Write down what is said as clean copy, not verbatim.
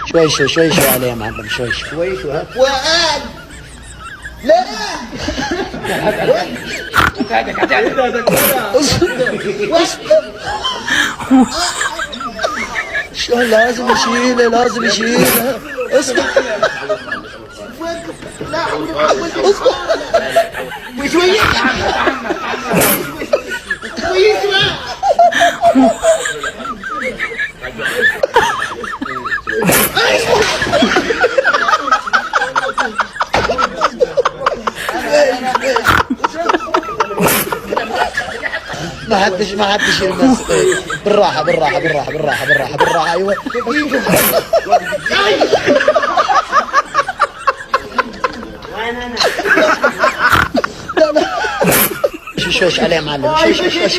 شوي شوي شوي شوي عليه يا معلم، شوي شوي. شوي شوي ها وقال لا شو لازم يشيله، لازم يشيله. اصبر لا اصبر وشوية شوية ما حدش يلمس. بالراحة بالراحة بالراحة بالراحة بالراحة بالراحة. ايوه لا لا شوش عليه يا معلم، شوش.